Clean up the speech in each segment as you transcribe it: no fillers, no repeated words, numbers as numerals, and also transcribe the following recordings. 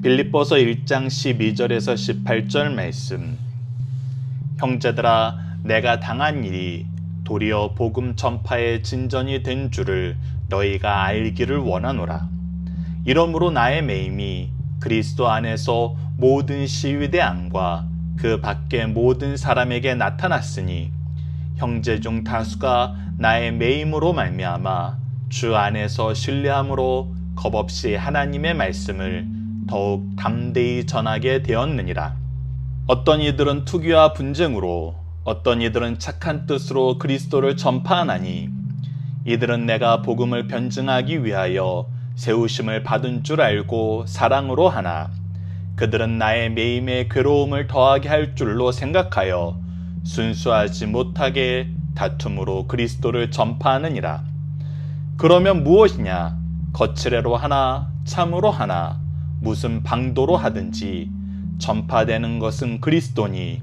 빌립보서 1장 12절에서 18절 말씀. 형제들아, 내가 당한 일이 도리어 복음 전파의 진전이 된 줄을 너희가 알기를 원하노라. 이러므로 나의 매임이 그리스도 안에서 모든 시위대 안과 그 밖의 모든 사람에게 나타났으니 형제 중 다수가 나의 매임으로 말미암아 주 안에서 신뢰함으로 겁없이 하나님의 말씀을 더욱 담대히 전하게 되었느니라. 어떤 이들은 투기와 분쟁으로, 어떤 이들은 착한 뜻으로 그리스도를 전파하나니, 이들은 내가 복음을 변증하기 위하여 세우심을 받은 줄 알고 사랑으로 하나, 그들은 나의 매임에 괴로움을 더하게 할 줄로 생각하여 순수하지 못하게 다툼으로 그리스도를 전파하느니라. 그러면 무엇이냐? 거칠애로 하나, 참으로 하나, 무슨 방도로 하든지 전파되는 것은 그리스도니,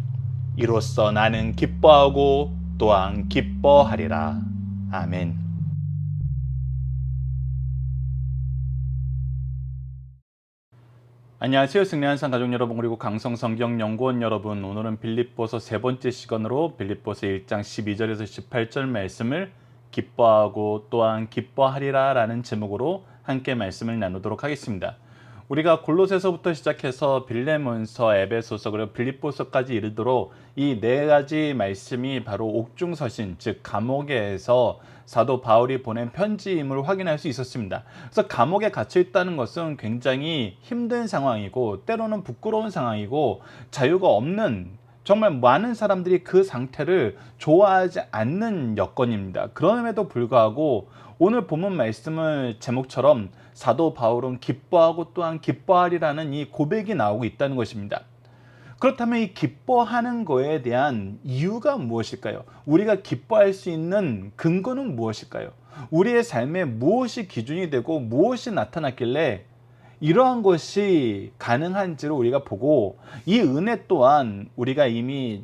이로써 나는 기뻐하고 또한 기뻐하리라. 아멘. 안녕하세요. 승리한산 가족 여러분, 그리고 강성성경연구원 여러분. 오늘은 빌립보서 세 번째 시간으로 빌립보서 1장 12절에서 18절 말씀을 기뻐하고 또한 기뻐하리라 라는 제목으로 함께 말씀을 나누도록 하겠습니다. 우리가 골로새서부터 시작해서 빌레몬서, 에베소서, 그리고 빌립보서까지 이르도록 이 네 가지 말씀이 바로 옥중서신, 즉 감옥에서 사도 바울이 보낸 편지임을 확인할 수 있었습니다. 그래서 감옥에 갇혀 있다는 것은 굉장히 힘든 상황이고, 때로는 부끄러운 상황이고, 자유가 없는, 정말 많은 사람들이 그 상태를 좋아하지 않는 여건입니다. 그럼에도 불구하고 오늘 본문 말씀을 제목처럼 사도 바울은 기뻐하고 또한 기뻐하리라는 이 고백이 나오고 있다는 것입니다. 그렇다면 이 기뻐하는 거에 대한 이유가 무엇일까요? 우리가 기뻐할 수 있는 근거는 무엇일까요? 우리의 삶에 무엇이 기준이 되고 무엇이 나타났길래 이러한 것이 가능한지를 우리가 보고, 이 은혜 또한 우리가 이미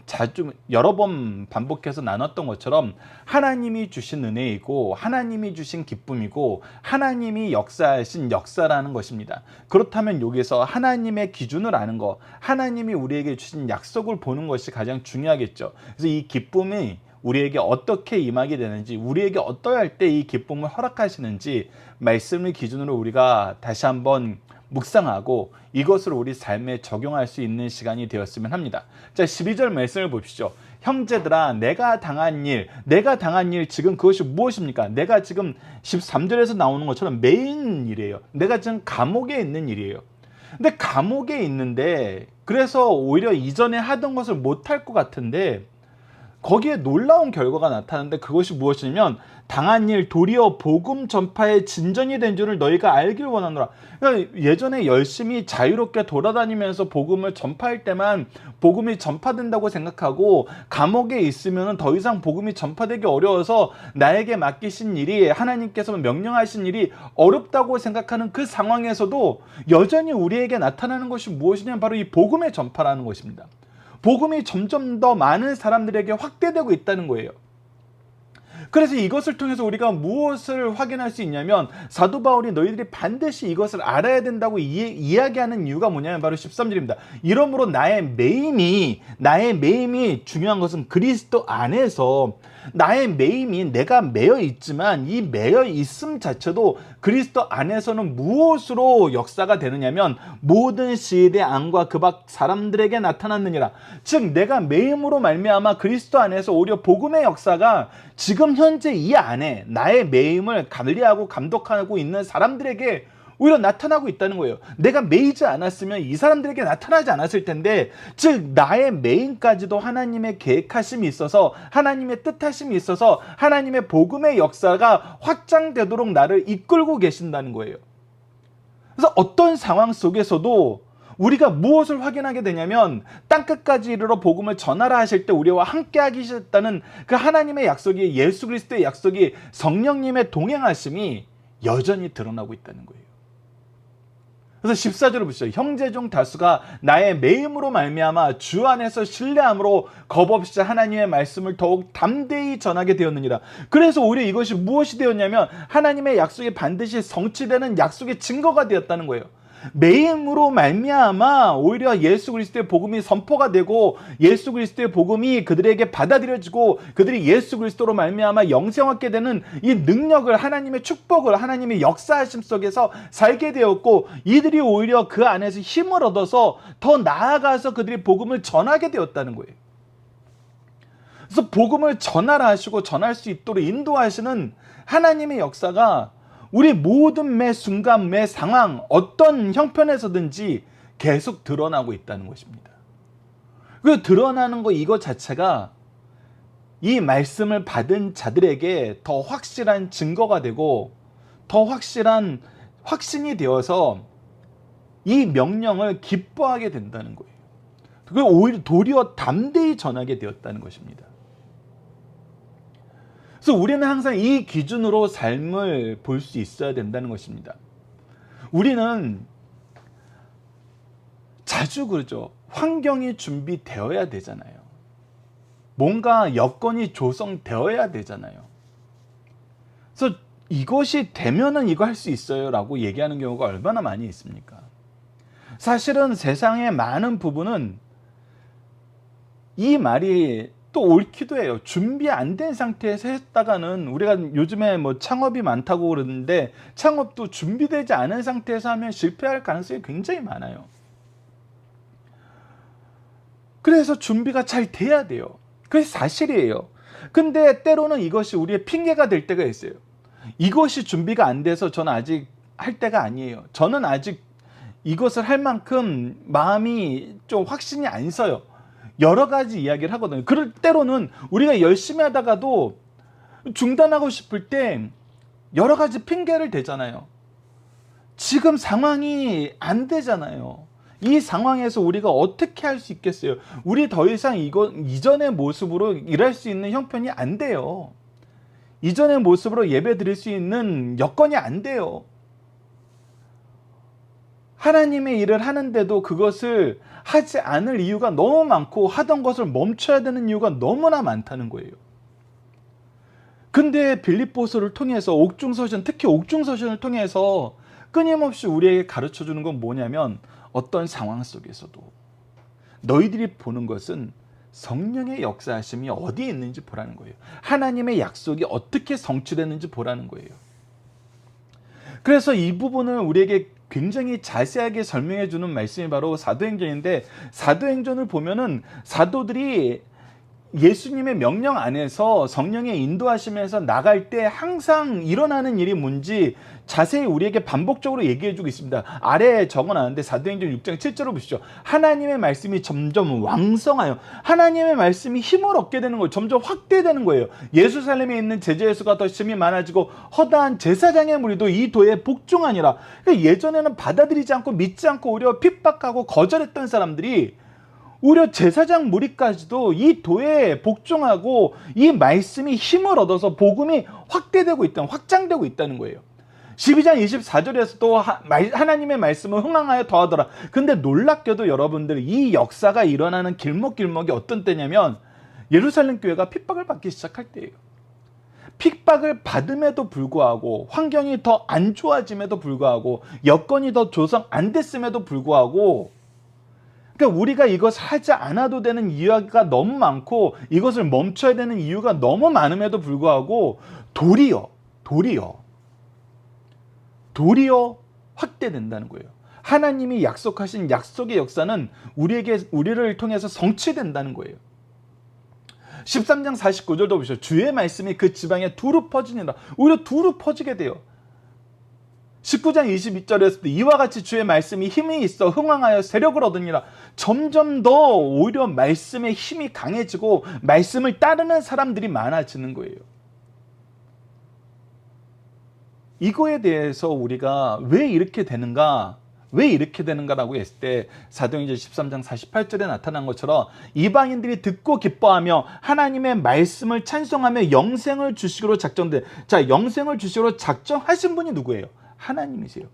여러 번 반복해서 나눴던 것처럼 하나님이 주신 은혜이고 하나님이 주신 기쁨이고 하나님이 역사하신 역사라는 것입니다. 그렇다면 여기서 하나님의 기준을 아는 것, 하나님이 우리에게 주신 약속을 보는 것이 가장 중요하겠죠. 그래서 이 기쁨이 우리에게 어떻게 임하게 되는지, 우리에게 어떠할 때 이 기쁨을 허락하시는지 말씀을 기준으로 우리가 다시 한번 묵상하고 이것을 우리 삶에 적용할 수 있는 시간이 되었으면 합니다. 자, 12절 말씀을 보십시오. 형제들아, 내가 당한 일, 지금 그것이 무엇입니까? 내가 지금 13절에서 나오는 것처럼 메인 일이에요. 내가 지금 감옥에 있는 일이에요. 근데 감옥에 있는데, 그래서 오히려 이전에 하던 것을 못할 것 같은데 거기에 놀라운 결과가 나타나는데, 그것이 무엇이냐면 당한 일 도리어 복음 전파의 진전이 된 줄을 너희가 알길 원하노라. 그러니까 예전에 열심히 자유롭게 돌아다니면서 복음을 전파할 때만 복음이 전파된다고 생각하고, 감옥에 있으면 더 이상 복음이 전파되기 어려워서 나에게 맡기신 일이, 하나님께서 명령하신 일이 어렵다고 생각하는 그 상황에서도 여전히 우리에게 나타나는 것이 무엇이냐면 바로 이 복음의 전파라는 것입니다. 복음이 점점 더 많은 사람들에게 확대되고 있다는 거예요. 그래서 이것을 통해서 우리가 무엇을 확인할 수 있냐면, 사도 바울이 너희들이 반드시 이것을 알아야 된다고 이야기하는 이유가 뭐냐면 바로 13절입니다. 이러므로 나의 매임이 중요한 것은 그리스도 안에서, 나의 매임이, 내가 매여 있지만 이 매여 있음 자체도 그리스도 안에서는 무엇으로 역사가 되느냐면 모든 시대 안과 그 밖 사람들에게 나타났느니라. 즉 내가 매임으로 말미암아 그리스도 안에서 오히려 복음의 역사가 지금 현재 이 안에 나의 매임을 관리하고 감독하고 있는 사람들에게 오히려 나타나고 있다는 거예요. 내가 매이지 않았으면 이 사람들에게 나타나지 않았을 텐데, 즉 나의 매임까지도 하나님의 계획하심이 있어서, 하나님의 뜻하심이 있어서 하나님의 복음의 역사가 확장되도록 나를 이끌고 계신다는 거예요. 그래서 어떤 상황 속에서도 우리가 무엇을 확인하게 되냐면, 땅끝까지 이르러 복음을 전하라 하실 때 우리와 함께 하시겠다는 그 하나님의 약속이, 예수 그리스도의 약속이, 성령님의 동행하심이 여전히 드러나고 있다는 거예요. 그래서 14절을 보시죠. 형제 중 다수가 나의 매임으로 말미암아 주 안에서 신뢰함으로 겁없이 하나님의 말씀을 더욱 담대히 전하게 되었느니라. 그래서 오히려 이것이 무엇이 되었냐면 하나님의 약속이 반드시 성취되는 약속의 증거가 되었다는 거예요. 매임으로 말미암아 오히려 예수 그리스도의 복음이 선포가 되고 예수 그리스도의 복음이 그들에게 받아들여지고 그들이 예수 그리스도로 말미암아 영생 얻게 되는 이 능력을, 하나님의 축복을, 하나님의 역사하심 속에서 살게 되었고, 이들이 오히려 그 안에서 힘을 얻어서 더 나아가서 그들이 복음을 전하게 되었다는 거예요. 그래서 복음을 전하라 하시고 전할 수 있도록 인도하시는 하나님의 역사가 우리 모든 매 순간 매 상황 어떤 형편에서든지 계속 드러나고 있다는 것입니다. 그 드러나는 거 이거 자체가 이 말씀을 받은 자들에게 더 확실한 증거가 되고 더 확실한 확신이 되어서 이 명령을 기뻐하게 된다는 거예요. 그걸 오히려 도리어 담대히 전하게 되었다는 것입니다. 그래서 우리는 항상 이 기준으로 삶을 볼 수 있어야 된다는 것입니다. 우리는 자주 그러죠. 환경이 준비되어야 되잖아요. 뭔가 여건이 조성되어야 되잖아요. 그래서 이것이 되면은 이거 할 수 있어요 라고 얘기하는 경우가 얼마나 많이 있습니까? 사실은 세상의 많은 부분은 이 말이 또 옳기도 해요. 준비 안 된 상태에서 했다가는, 우리가 요즘에 뭐 창업이 많다고 그러는데 창업도 준비되지 않은 상태에서 하면 실패할 가능성이 굉장히 많아요. 그래서 준비가 잘 돼야 돼요. 그게 사실이에요. 근데 때로는 이것이 우리의 핑계가 될 때가 있어요. 이것이 준비가 안 돼서 저는 아직 할 때가 아니에요. 저는 아직 이것을 할 만큼 마음이 좀 확신이 안 서요. 여러 가지 이야기를 하거든요. 그럴 때로는 우리가 열심히 하다가도 중단하고 싶을 때 여러 가지 핑계를 대잖아요. 지금 상황이 안 되잖아요. 이 상황에서 우리가 어떻게 할 수 있겠어요? 우리 더 이상 이전의 모습으로 일할 수 있는 형편이 안 돼요. 이전의 모습으로 예배 드릴 수 있는 여건이 안 돼요. 하나님의 일을 하는데도 그것을 하지 않을 이유가 너무 많고 하던 것을 멈춰야 되는 이유가 너무나 많다는 거예요. 근데 빌립보서를 통해서 옥중서신, 특히 옥중서신을 통해서 끊임없이 우리에게 가르쳐 주는 건 뭐냐면, 어떤 상황 속에서도 너희들이 보는 것은 성령의 역사하심이 어디에 있는지 보라는 거예요. 하나님의 약속이 어떻게 성취되는지 보라는 거예요. 그래서 이 부분을 우리에게 굉장히 자세하게 설명해 주는 말씀이 바로 사도행전인데, 사도행전을 보면은 사도들이 예수님의 명령 안에서 성령의 인도하심에서 나갈 때 항상 일어나는 일이 뭔지 자세히 우리에게 반복적으로 얘기해 주고 있습니다. 아래에 적어놨는데 사도행전 6장 7절을 보시죠. 하나님의 말씀이 점점 왕성하여, 하나님의 말씀이 힘을 얻게 되는 거예요. 점점 확대되는 거예요. 예루살렘에 있는 제자의 수가 더 심히 많아지고 허다한 제사장의 무리도 이 도에 복종하니라. 그러니까 예전에는 받아들이지 않고 믿지 않고 오히려 핍박하고 거절했던 사람들이 오히려 제사장 무리까지도 이 도에 복종하고 이 말씀이 힘을 얻어서 복음이 확대되고 있다는, 확장되고 있다는 거예요. 12장 24절에서도 하나님의 말씀을 흥황하여 더하더라. 근데 놀랍게도 여러분들, 이 역사가 일어나는 길목길목이 어떤 때냐면 예루살렘 교회가 핍박을 받기 시작할 때예요. 핍박을 받음에도 불구하고, 환경이 더 안 좋아짐에도 불구하고, 여건이 더 조성 안 됐음에도 불구하고, 그러니까 우리가 이것을 하지 않아도 되는 이유가 너무 많고 이것을 멈춰야 되는 이유가 너무 많음에도 불구하고 도리어 확대된다는 거예요. 하나님이 약속하신 약속의 역사는 우리를 통해서 성취된다는 거예요. 13장 49절도 보시죠. 주의 말씀이 그 지방에 두루 퍼지니라. 오히려 두루 퍼지게 돼요. 19장 22절에서도 이와 같이 주의 말씀이 힘이 있어 흥왕하여 세력을 얻으니라. 점점 더 오히려 말씀의 힘이 강해지고 말씀을 따르는 사람들이 많아지는 거예요. 이거에 대해서 우리가 왜 이렇게 되는가라고 했을 때 사도행전 13장 48절에 나타난 것처럼 이방인들이 듣고 기뻐하며 하나님의 말씀을 찬송하며 영생을 주시기로 작정된, 자, 영생을 주시기로 작정하신 분이 누구예요? 하나님이세요.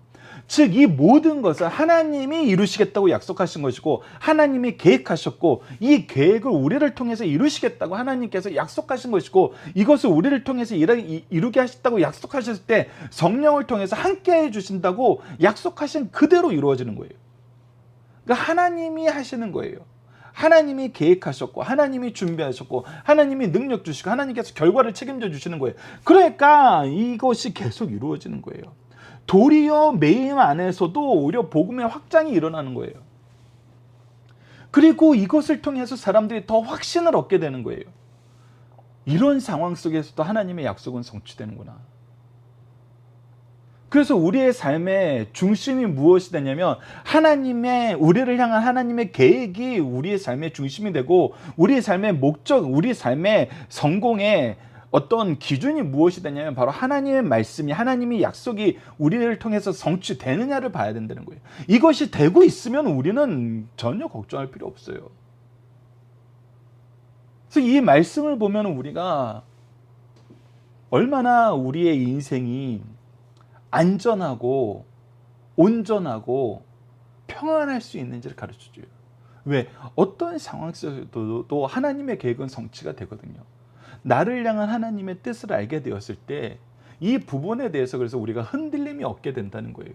즉 이 모든 것은 하나님이 이루시겠다고 약속하신 것이고 하나님이 계획하셨고 이 계획을 우리를 통해서 이루시겠다고 하나님께서 약속하신 것이고 이것을 우리를 통해서 이루게 하셨다고 약속하셨을 때 성령을 통해서 함께해 주신다고 약속하신 그대로 이루어지는 거예요. 그러니까 하나님이 하시는 거예요. 하나님이 계획하셨고 하나님이 준비하셨고 하나님이 능력 주시고 하나님께서 결과를 책임져 주시는 거예요. 그러니까 이것이 계속 이루어지는 거예요. 도리어 매임 안에서도 오히려 복음의 확장이 일어나는 거예요. 그리고 이것을 통해서 사람들이 더 확신을 얻게 되는 거예요. 이런 상황 속에서도 하나님의 약속은 성취되는구나. 그래서 우리의 삶의 중심이 무엇이 되냐면 우리를 향한 하나님의 계획이 우리의 삶의 중심이 되고 우리의 삶의 목적, 우리 삶의 성공의 어떤 기준이 무엇이 되냐면 바로 하나님의 말씀이 하나님의 약속이 우리를 통해서 성취되느냐를 봐야 된다는 거예요. 이것이 되고 있으면 우리는 전혀 걱정할 필요 없어요. 그래서 이 말씀을 보면 우리가 얼마나 우리의 인생이 안전하고 온전하고 평안할 수 있는지를 가르쳐줘요. 왜? 어떤 상황 속에서도 하나님의 계획은 성취가 되거든요. 나를 향한 하나님의 뜻을 알게 되었을 때 이 부분에 대해서 그래서 우리가 흔들림이 없게 된다는 거예요.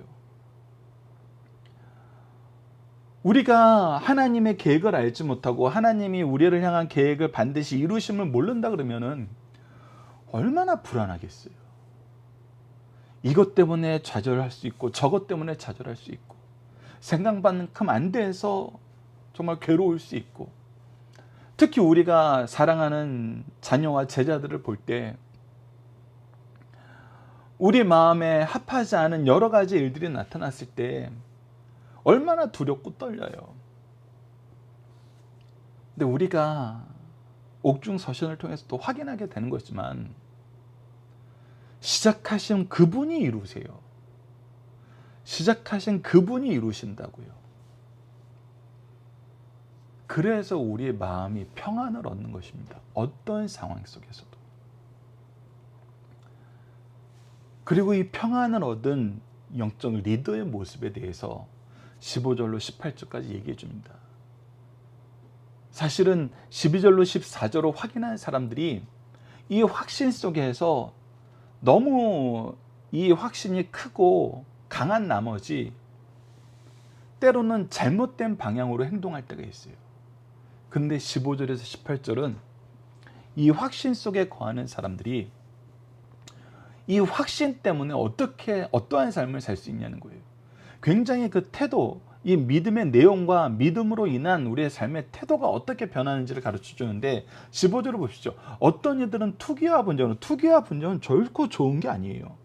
우리가 하나님의 계획을 알지 못하고 하나님이 우리를 향한 계획을 반드시 이루심을 모른다 그러면은 얼마나 불안하겠어요. 이것 때문에 좌절할 수 있고 저것 때문에 좌절할 수 있고 생각만큼 안 돼서 정말 괴로울 수 있고 특히 우리가 사랑하는 자녀와 제자들을 볼 때 우리 마음에 합하지 않은 여러 가지 일들이 나타났을 때 얼마나 두렵고 떨려요. 근데 우리가 옥중서신을 통해서 또 확인하게 되는 거지만 시작하신 그분이 이루세요. 시작하신 그분이 이루신다고요. 그래서 우리의 마음이 평안을 얻는 것입니다. 어떤 상황 속에서도. 그리고 이 평안을 얻은 영적 리더의 모습에 대해서 15절로 18절까지 얘기해 줍니다. 사실은 12절로 14절로 확인한 사람들이 이 확신 속에서 너무 이 확신이 크고 강한 나머지 때로는 잘못된 방향으로 행동할 때가 있어요. 근데 15절에서 18절은 이 확신 속에 거하는 사람들이 이 확신 때문에 어떠한 삶을 살 수 있냐는 거예요. 굉장히 그 태도, 이 믿음의 내용과 믿음으로 인한 우리의 삶의 태도가 어떻게 변하는지를 가르쳐 주는데 15절을 보십시오. 어떤 이들은 투기와 분쟁은 결코 좋은 게 아니에요.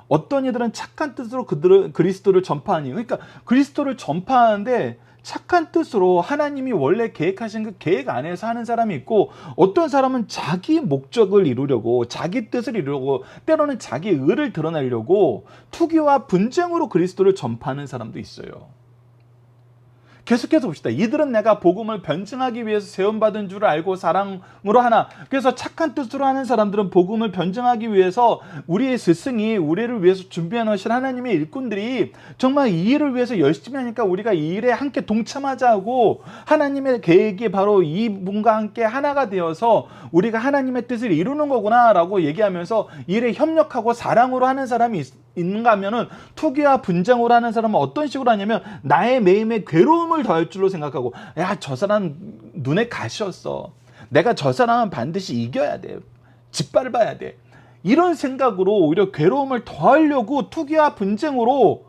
어떤 이들은 착한 뜻으로 그리스도를 전파하니, 그러니까 그리스도를 전파하는데 착한 뜻으로 하나님이 원래 계획하신 그 계획 안에서 하는 사람이 있고 어떤 사람은 자기 목적을 이루려고 자기 뜻을 이루려고 때로는 자기 의를 드러내려고 투기와 분쟁으로 그리스도를 전파하는 사람도 있어요. 계속해서 봅시다. 이들은 내가 복음을 변증하기 위해서 세움받은 줄을 알고 사랑으로 하나. 그래서 착한 뜻으로 하는 사람들은 복음을 변증하기 위해서 우리의 스승이 우리를 위해서 준비해 놓으신 하나님의 일꾼들이 정말 이 일을 위해서 열심히 하니까 우리가 이 일에 함께 동참하자 하고 하나님의 계획이 바로 이분과 함께 하나가 되어서 우리가 하나님의 뜻을 이루는 거구나 라고 얘기하면서 이 일에 협력하고 사랑으로 하는 사람이 있는가 하면은 투기와 분쟁으로 하는 사람은 어떤 식으로 하냐면 나의 매임에 괴로움을 더할 줄로 생각하고 야, 저 사람 눈에 가시였어. 내가 저 사람은 반드시 이겨야 돼. 짓밟아야 돼. 이런 생각으로 오히려 괴로움을 더하려고 투기와 분쟁으로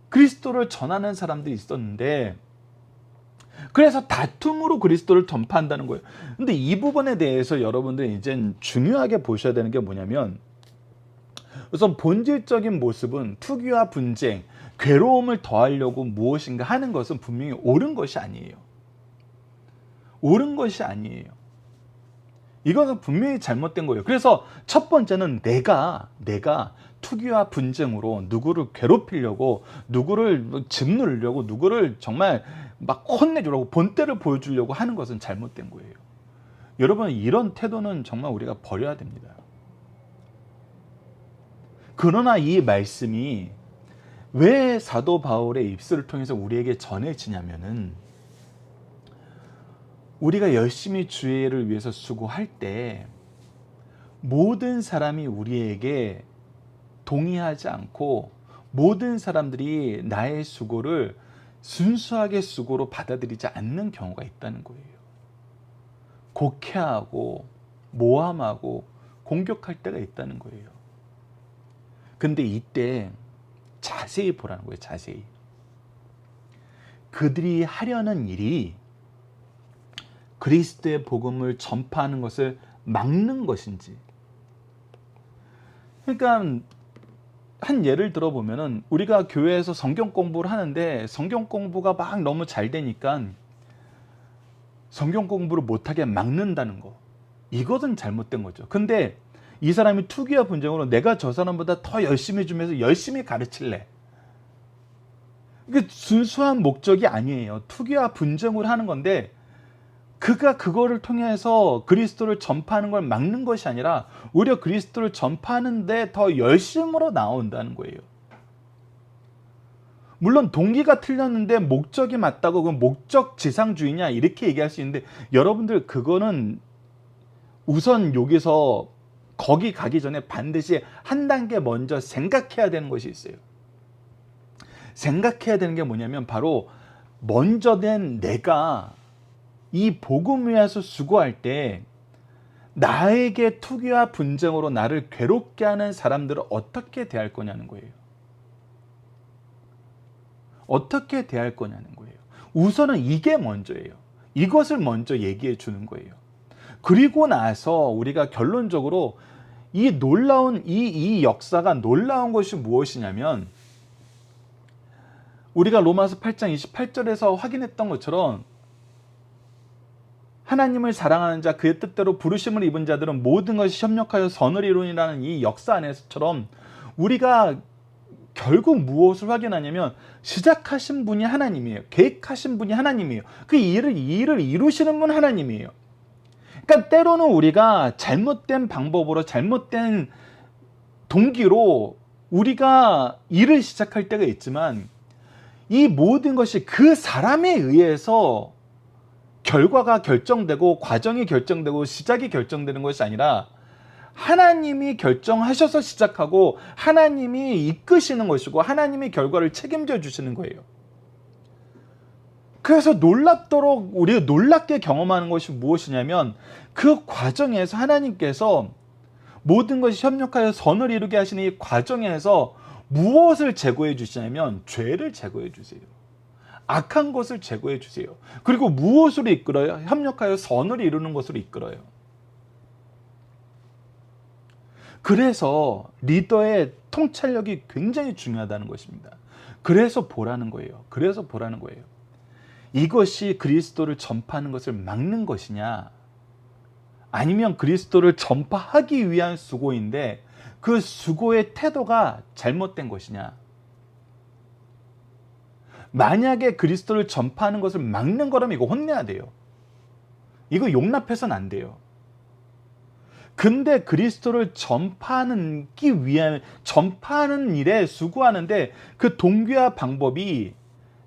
그리스도를 전하는 사람들이 있었는데 그래서 다툼으로 그리스도를 전파한다는 거예요. 근데 이 부분에 대해서 여러분들이 이제 중요하게 보셔야 되는 게 뭐냐면 우선 본질적인 모습은 투기와 분쟁, 괴로움을 더하려고 무엇인가 하는 것은 분명히 옳은 것이 아니에요. 옳은 것이 아니에요. 이것은 분명히 잘못된 거예요. 그래서 첫 번째는 내가 투기와 분쟁으로 누구를 괴롭히려고 누구를 짓누르려고 누구를 정말 막 혼내주려고 본때를 보여주려고 하는 것은 잘못된 거예요. 여러분 이런 태도는 정말 우리가 버려야 됩니다. 그러나 이 말씀이 왜 사도 바울의 입술을 통해서 우리에게 전해지냐면은, 우리가 열심히 주의 일을 위해서 수고할 때 모든 사람이 우리에게 동의하지 않고 모든 사람들이 나의 수고를 순수하게 수고로 받아들이지 않는 경우가 있다는 거예요. 곡해하고 모함하고 공격할 때가 있다는 거예요. 근데 이때 자세히 보라는 거예요. 자세히. 그들이 하려는 일이 그리스도의 복음을 전파하는 것을 막는 것인지. 그러니까 한 예를 들어보면은, 우리가 교회에서 성경 공부를 하는데 성경 공부가 막 너무 잘 되니까 성경 공부를 못하게 막는다는 거, 이것은 잘못된 거죠. 근데 이 사람이 투기와 분쟁으로 내가 저 사람보다 더 열심히 주면서 열심히 가르칠래, 이게 순수한 목적이 아니에요. 투기와 분쟁으로 하는 건데, 그가 그거를 통해서 그리스도를 전파하는 걸 막는 것이 아니라 오히려 그리스도를 전파하는데 더 열심으로 나온다는 거예요. 물론 동기가 틀렸는데 목적이 맞다고, 그 목적 지상주의냐 이렇게 얘기할 수 있는데, 여러분들 그거는 우선 여기서 거기 가기 전에 반드시 한 단계 먼저 생각해야 되는 것이 있어요. 생각해야 되는 게 뭐냐면, 바로 먼저 된 내가 이 복음 위해서 수고할 때 나에게 투기와 분쟁으로 나를 괴롭게 하는 사람들을 어떻게 대할 거냐는 거예요. 어떻게 대할 거냐는 거예요. 우선은 이게 먼저예요. 이것을 먼저 얘기해 주는 거예요. 그리고 나서 우리가 결론적으로 이 놀라운 이 역사가 놀라운 것이 무엇이냐면, 우리가 로마서 8장 28절에서 확인했던 것처럼 하나님을 사랑하는 자, 그의 뜻대로 부르심을 입은 자들은 모든 것이 협력하여 선을 이루니라는 이 역사 안에서처럼, 우리가 결국 무엇을 확인하냐면, 시작하신 분이 하나님이에요. 계획하신 분이 하나님이에요. 그 일을 이루시는 분 하나님이에요. 그러니까 때로는 우리가 잘못된 방법으로, 잘못된 동기로 우리가 일을 시작할 때가 있지만, 이 모든 것이 그 사람에 의해서 결과가 결정되고 과정이 결정되고 시작이 결정되는 것이 아니라 하나님이 결정하셔서 시작하고 하나님이 이끄시는 것이고 하나님이 결과를 책임져 주시는 거예요. 그래서 놀랍도록 우리가 놀랍게 경험하는 것이 무엇이냐면, 그 과정에서 하나님께서 모든 것이 협력하여 선을 이루게 하시는 이 과정에서 무엇을 제거해 주시냐면, 죄를 제거해 주세요. 악한 것을 제거해 주세요. 그리고 무엇으로 이끌어요? 협력하여 선을 이루는 것으로 이끌어요. 그래서 리더의 통찰력이 굉장히 중요하다는 것입니다. 그래서 보라는 거예요. 그래서 보라는 거예요. 이것이 그리스도를 전파하는 것을 막는 것이냐, 아니면 그리스도를 전파하기 위한 수고인데 그 수고의 태도가 잘못된 것이냐. 만약에 그리스도를 전파하는 것을 막는 거라면 이거 혼내야 돼요. 이거 용납해서는 안 돼요. 근데 그리스도를 전파하는 일에 수고하는데 그 동기와 방법이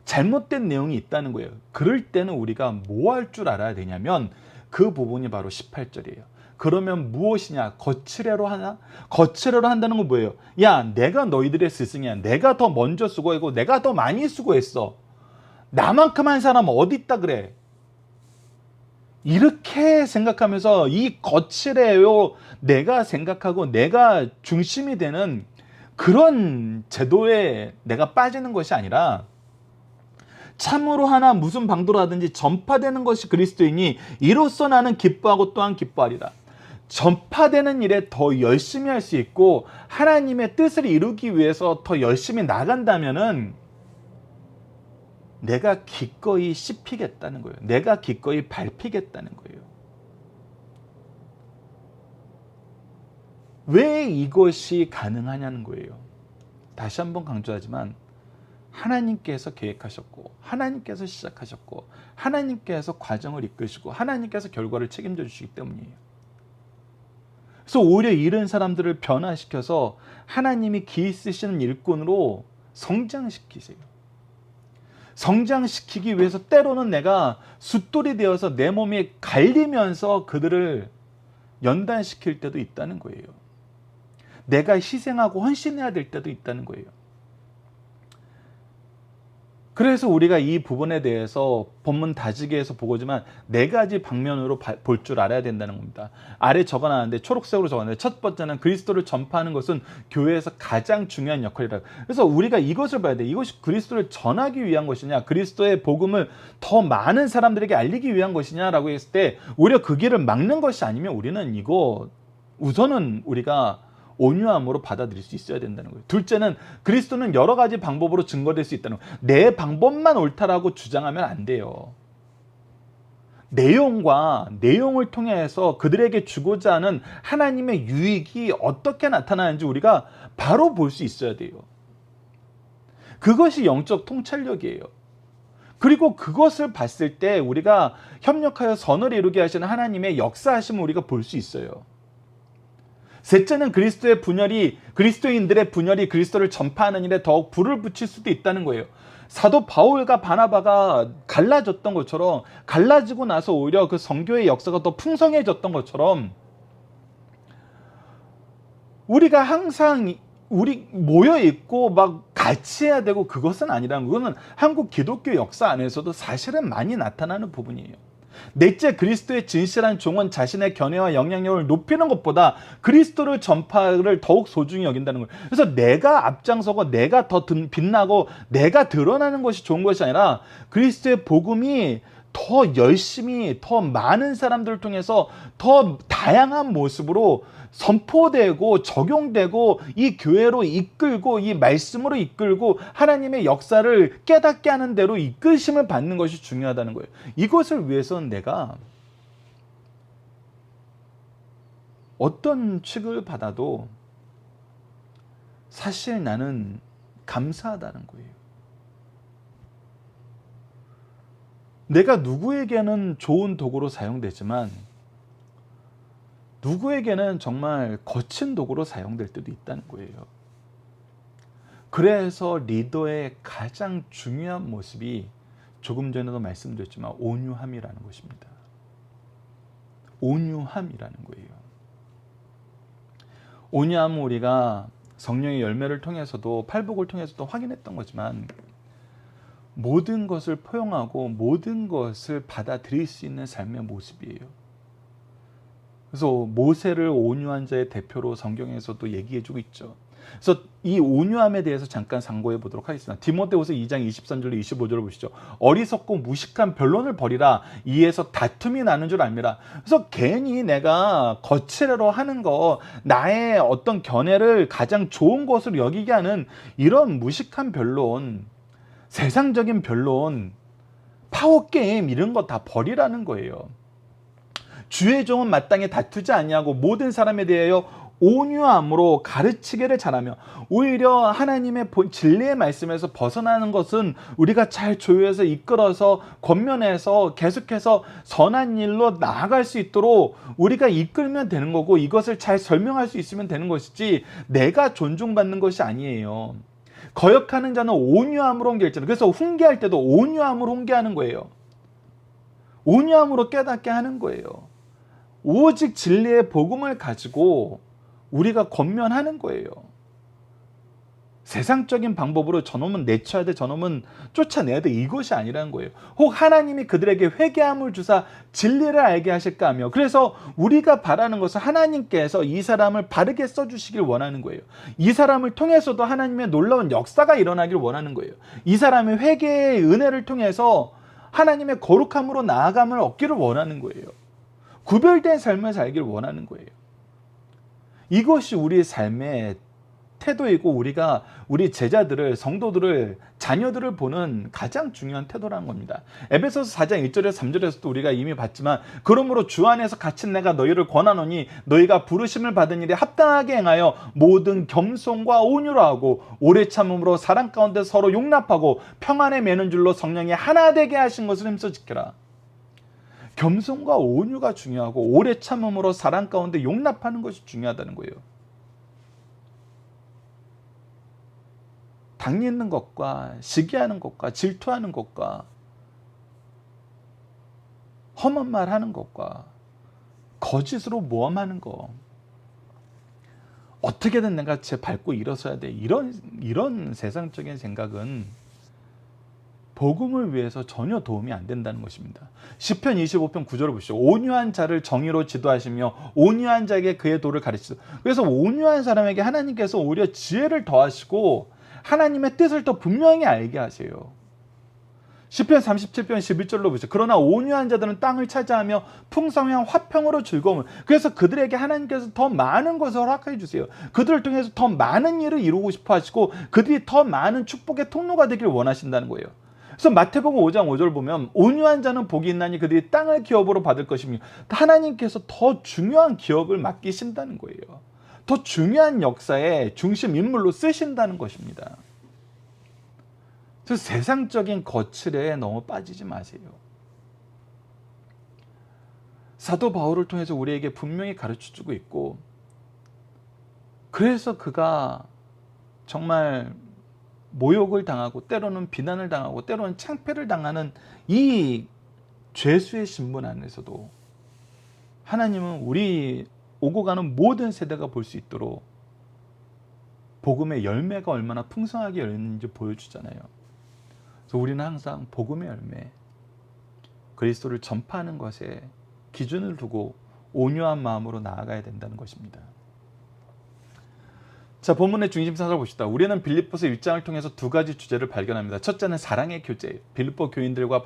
잘못된 내용이 있다는 거예요. 그럴 때는 우리가 뭐 할 줄 알아야 되냐면, 그 부분이 바로 18절이에요. 그러면 무엇이냐? 거칠애로 하나? 거칠애로 한다는 건 뭐예요? 야, 내가 너희들의 스승이야. 내가 더 먼저 수고했고 내가 더 많이 수고했어. 나만큼 한 사람은 어디 있다 그래? 이렇게 생각하면서 이 거칠애요 내가 생각하고 내가 중심이 되는 그런 제도에 내가 빠지는 것이 아니라, 참으로 하나 무슨 방도로 하든지 전파되는 것이 그리스도이니 이로써 나는 기뻐하고 또한 기뻐하리라. 전파되는 일에 더 열심히 할 수 있고 하나님의 뜻을 이루기 위해서 더 열심히 나간다면은 내가 기꺼이 씹히겠다는 거예요. 내가 기꺼이 밟히겠다는 거예요. 왜 이것이 가능하냐는 거예요. 다시 한번 강조하지만, 하나님께서 계획하셨고 하나님께서 시작하셨고 하나님께서 과정을 이끄시고 하나님께서 결과를 책임져 주시기 때문이에요. 그래서 오히려 이런 사람들을 변화시켜서 하나님이 기 쓰시는 일꾼으로 성장시키세요. 성장시키기 위해서 때로는 내가 숫돌이 되어서 내 몸이 갈리면서 그들을 연단시킬 때도 있다는 거예요. 내가 희생하고 헌신해야 될 때도 있다는 거예요. 그래서 우리가 이 부분에 대해서 본문 다지기에서 보고지만 네 가지 방면으로 볼 줄 알아야 된다는 겁니다. 아래 적어놨는데 초록색으로 적어놨는데 첫 번째는 그리스도를 전파하는 것은 교회에서 가장 중요한 역할이라. 그래서 우리가 이것을 봐야 돼. 이것이 그리스도를 전하기 위한 것이냐, 그리스도의 복음을 더 많은 사람들에게 알리기 위한 것이냐라고 했을 때 오히려 그 길을 막는 것이 아니면 우리는 이거 우선은 우리가 온유함으로 받아들일 수 있어야 된다는 거예요. 둘째는 그리스도는 여러 가지 방법으로 증거될 수 있다는 거예요. 내 방법만 옳다라고 주장하면 안 돼요. 내용을 통해서 그들에게 주고자 하는 하나님의 유익이 어떻게 나타나는지 우리가 바로 볼 수 있어야 돼요. 그것이 영적 통찰력이에요. 그리고 그것을 봤을 때 우리가 협력하여 선을 이루게 하시는 하나님의 역사하심을 우리가 볼 수 있어요. 셋째는 그리스도인들의 분열이 그리스도를 전파하는 일에 더욱 불을 붙일 수도 있다는 거예요. 사도 바울과 바나바가 갈라졌던 것처럼, 갈라지고 나서 오히려 그 선교의 역사가 더 풍성해졌던 것처럼 우리가 항상 우리 모여 있고 막 같이 해야 되고 그것은 아니라는 거예요. 그거는 한국 기독교 역사 안에서도 사실은 많이 나타나는 부분이에요. 넷째, 그리스도의 진실한 종은 자신의 견해와 영향력을 높이는 것보다 그리스도를 전파를 더욱 소중히 여긴다는 거예요. 그래서 내가 앞장서고 내가 더 빛나고 내가 드러나는 것이 좋은 것이 아니라 그리스도의 복음이 더 열심히 더 많은 사람들을 통해서 더 다양한 모습으로 선포되고 적용되고 이 교회로 이끌고 이 말씀으로 이끌고 하나님의 역사를 깨닫게 하는 대로 이끌심을 받는 것이 중요하다는 거예요. 이것을 위해서는 내가 어떤 취급을 받아도 사실 나는 감사하다는 거예요. 내가 누구에게는 좋은 도구로 사용되지만 누구에게는 정말 거친 도구로 사용될 때도 있다는 거예요. 그래서 리더의 가장 중요한 모습이 조금 전에도 말씀드렸지만 온유함이라는 것입니다. 온유함이라는 거예요. 온유함은 우리가 성령의 열매를 통해서도 팔복을 통해서도 확인했던 거지만 모든 것을 포용하고 모든 것을 받아들일 수 있는 삶의 모습이에요. 그래서 모세를 온유한 자의 대표로 성경에서도 얘기해주고 있죠. 그래서 이 온유함에 대해서 잠깐 상고해 보도록 하겠습니다. 디모데후서 2장 23절로 25절을 보시죠. 어리석고 무식한 변론을 버리라. 이에서 다툼이 나는 줄 알미라. 그래서 괜히 내가 거칠애로 하는 거, 나의 어떤 견해를 가장 좋은 것으로 여기게 하는 이런 무식한 변론, 세상적인 변론, 파워게임 이런 거 다 버리라는 거예요. 주의 종은 마땅히 다투지 아니하고 모든 사람에 대하여 온유함으로 가르치기를 잘하며, 오히려 하나님의 진리의 말씀에서 벗어나는 것은 우리가 잘 조율해서 이끌어서 권면해서 계속해서 선한 일로 나아갈 수 있도록 우리가 이끌면 되는 거고, 이것을 잘 설명할 수 있으면 되는 것이지 내가 존중받는 것이 아니에요. 거역하는 자는 온유함으로 훈계했잖아요. 그래서 훈계할 때도 온유함으로 훈계하는 거예요. 온유함으로 깨닫게 하는 거예요. 오직 진리의 복음을 가지고 우리가 권면하는 거예요. 세상적인 방법으로 저놈은 내쳐야 돼, 저놈은 쫓아내야 돼, 이것이 아니라는 거예요. 혹 하나님이 그들에게 회개함을 주사 진리를 알게 하실까 하며, 그래서 우리가 바라는 것은 하나님께서 이 사람을 바르게 써주시길 원하는 거예요. 이 사람을 통해서도 하나님의 놀라운 역사가 일어나길 원하는 거예요. 이 사람의 회개의 은혜를 통해서 하나님의 거룩함으로 나아감을 얻기를 원하는 거예요. 구별된 삶을 살길 원하는 거예요. 이것이 우리의 삶의 태도이고 우리가 우리 제자들을, 성도들을, 자녀들을 보는 가장 중요한 태도라는 겁니다. 에베소서 4장 1절에서 3절에서도 우리가 이미 봤지만, 그러므로 주 안에서 갇힌 내가 너희를 권하노니 너희가 부르심을 받은 일에 합당하게 행하여 모든 겸손과 온유로 하고 오래 참음으로 사랑 가운데 서로 용납하고 평안에 매는 줄로 성령이 하나 되게 하신 것을 힘써 지켜라. 겸손과 온유가 중요하고 오래 참음으로 사랑 가운데 용납하는 것이 중요하다는 거예요. 당리 있는 것과 시기하는 것과 질투하는 것과 험한 말 하는 것과 거짓으로 모함하는 거, 어떻게든 내가 제 밟고 일어서야 돼, 이런 세상적인 생각은 복음을 위해서 전혀 도움이 안 된다는 것입니다. 시편 25편 9절을 보시죠. 온유한 자를 정의로 지도하시며 온유한 자에게 그의 도를 가르치소서. 그래서 온유한 사람에게 하나님께서 오히려 지혜를 더하시고 하나님의 뜻을 더 분명히 알게 하세요. 시편 37편 11절로 보시죠. 그러나 온유한 자들은 땅을 차지하며 풍성한 화평으로 즐거움을. 그래서 그들에게 하나님께서 더 많은 것을 허락해 주세요. 그들을 통해서 더 많은 일을 이루고 싶어 하시고 그들이 더 많은 축복의 통로가 되기를 원하신다는 거예요. 그래서 마태복음 5장 5절 보면 온유한 자는 복이 있나니 그들이 땅을 기업으로 받을 것이며, 하나님께서 더 중요한 기업을 맡기신다는 거예요. 더 중요한 역사의 중심 인물로 쓰신다는 것입니다. 그래서 세상적인 거칠에 너무 빠지지 마세요. 사도 바울을 통해서 우리에게 분명히 가르쳐주고 있고, 그래서 그가 정말 모욕을 당하고 때로는 비난을 당하고 때로는 창피를 당하는 이 죄수의 신분 안에서도 하나님은 우리 오고 가는 모든 세대가 볼 수 있도록 복음의 열매가 얼마나 풍성하게 열리는지 보여주잖아요. 그래서 우리는 항상 복음의 열매, 그리스도를 전파하는 것에 기준을 두고 온유한 마음으로 나아가야 된다는 것입니다. 자, 본문의 중심사를 봅시다. 우리는 빌립보서 1장을 통해서 두 가지 주제를 발견합니다. 첫째는 사랑의 교제. 빌립보 교인들과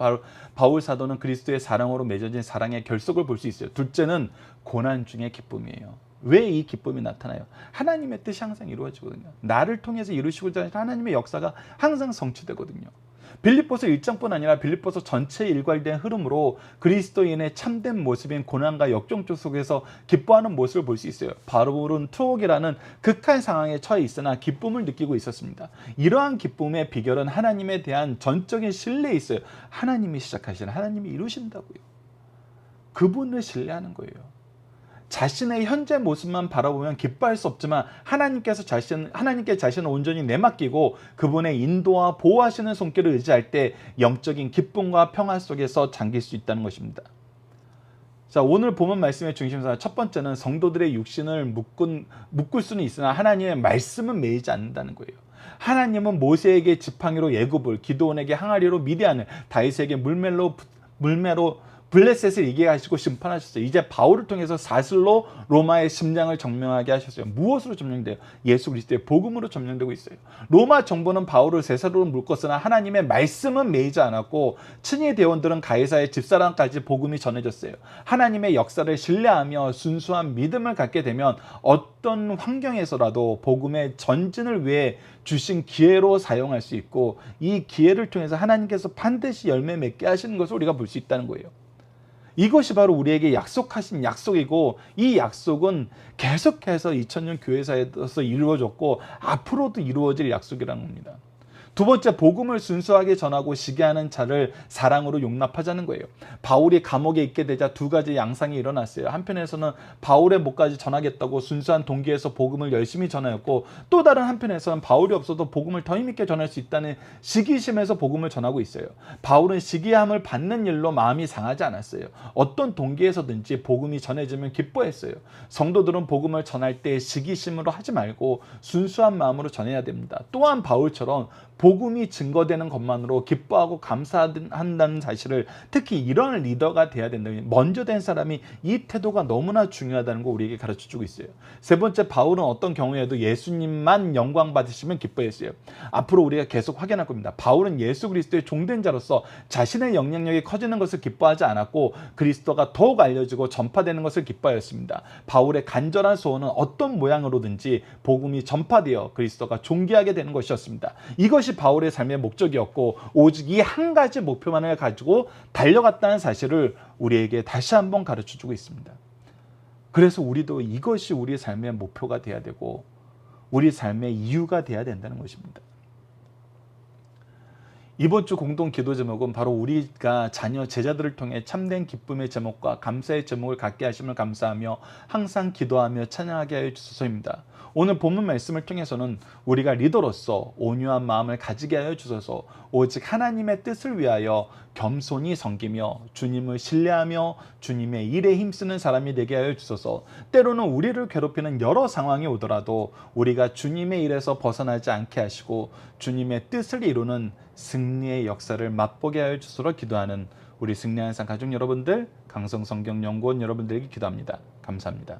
바울 사도는 그리스도의 사랑으로 맺어진 사랑의 결속을 볼 수 있어요. 둘째는 고난 중의 기쁨이에요. 왜 이 기쁨이 나타나요? 하나님의 뜻이 항상 이루어지거든요. 나를 통해서 이루시고자 하시는 하나님의 역사가 항상 성취되거든요. 빌립보서 1장뿐 아니라 빌립보서 전체에 일관된 흐름으로 그리스도인의 참된 모습인 고난과 역경조 속에서 기뻐하는 모습을 볼 수 있어요. 바울은 투옥이라는 극한 상황에 처해 있으나 기쁨을 느끼고 있었습니다. 이러한 기쁨의 비결은 하나님에 대한 전적인 신뢰에 있어요. 하나님이 시작하시는, 하나님이 이루신다고요. 그분을 신뢰하는 거예요. 자신의 현재 모습만 바라보면 기뻐할 수 없지만 하나님께 자신을 온전히 내맡기고 그분의 인도와 보호하시는 손길을 의지할 때 영적인 기쁨과 평화 속에서 잠길 수 있다는 것입니다. 자, 오늘 본문 말씀의 중심사 첫 번째는 성도들의 육신을 묶을 수는 있으나 하나님의 말씀은 매이지 않는다는 거예요. 하나님은 모세에게 지팡이로 애굽을, 기드온에게 항아리로 미디안을, 다윗에게 물매로 블레셋을 이기게 하시고 심판하셨어요. 이제 바울을 통해서 사슬로 로마의 심장을 점령하게 하셨어요. 무엇으로 점령돼요? 예수 그리스도의 복음으로 점령되고 있어요. 로마 정부는 바울을 세사로로 묶었으나 하나님의 말씀은 매이지 않았고 친위 대원들은 가이사의 집사람까지 복음이 전해졌어요. 하나님의 역사를 신뢰하며 순수한 믿음을 갖게 되면 어떤 환경에서라도 복음의 전진을 위해 주신 기회로 사용할 수 있고, 이 기회를 통해서 하나님께서 반드시 열매 맺게 하시는 것을 우리가 볼 수 있다는 거예요. 이것이 바로 우리에게 약속하신 약속이고, 이 약속은 계속해서 2000년 교회사에서 이루어졌고 앞으로도 이루어질 약속이라는 겁니다. 두 번째, 복음을 순수하게 전하고 시기하는 자를 사랑으로 용납하자는 거예요. 바울이 감옥에 있게 되자 두 가지 양상이 일어났어요. 한편에서는 바울의 목까지 전하겠다고 순수한 동기에서 복음을 열심히 전하였고, 또 다른 한편에서는 바울이 없어도 복음을 더 힘있게 전할 수 있다는 시기심에서 복음을 전하고 있어요. 바울은 시기함을 받는 일로 마음이 상하지 않았어요. 어떤 동기에서든지 복음이 전해지면 기뻐했어요. 성도들은 복음을 전할 때 시기심으로 하지 말고 순수한 마음으로 전해야 됩니다. 또한 바울처럼 복음이 증거되는 것만으로 기뻐하고 감사한다는 사실을, 특히 이런 리더가 돼야 된다. 먼저 된 사람이 이 태도가 너무나 중요하다는 거 우리에게 가르쳐주고 있어요. 세 번째, 바울은 어떤 경우에도 예수님만 영광 받으시면 기뻐했어요. 앞으로 우리가 계속 확인할 겁니다. 바울은 예수 그리스도의 종된 자로서 자신의 영향력이 커지는 것을 기뻐하지 않았고 그리스도가 더욱 알려지고 전파되는 것을 기뻐하였습니다. 바울의 간절한 소원은 어떤 모양으로든지 복음이 전파되어 그리스도가 존귀하게 되는 것이었습니다. 이것이 바울의 삶의 목적이었고 오직 이 한 가지 목표만을 가지고 달려갔다는 사실을 우리에게 다시 한번 가르쳐주고 있습니다. 그래서 우리도 이것이 우리 삶의 목표가 돼야 되고 우리 삶의 이유가 돼야 된다는 것입니다. 이번 주 공동 기도 제목은 바로 우리가 자녀 제자들을 통해 참된 기쁨의 제목과 감사의 제목을 갖게 하심을 감사하며 항상 기도하며 찬양하게 하여 주소서입니다. 오늘 본문 말씀을 통해서는 우리가 리더로서 온유한 마음을 가지게 하여 주소서, 오직 하나님의 뜻을 위하여 겸손히 섬기며 주님을 신뢰하며 주님의 일에 힘쓰는 사람이 되게 하여 주소서. 때로는 우리를 괴롭히는 여러 상황이 오더라도 우리가 주님의 일에서 벗어나지 않게 하시고 주님의 뜻을 이루는 승리의 역사를 맛보게 하여 주소서 기도하는 우리 승리하는 삶 가족 여러분들, 강성성경연구원 여러분들에게 기도합니다. 감사합니다.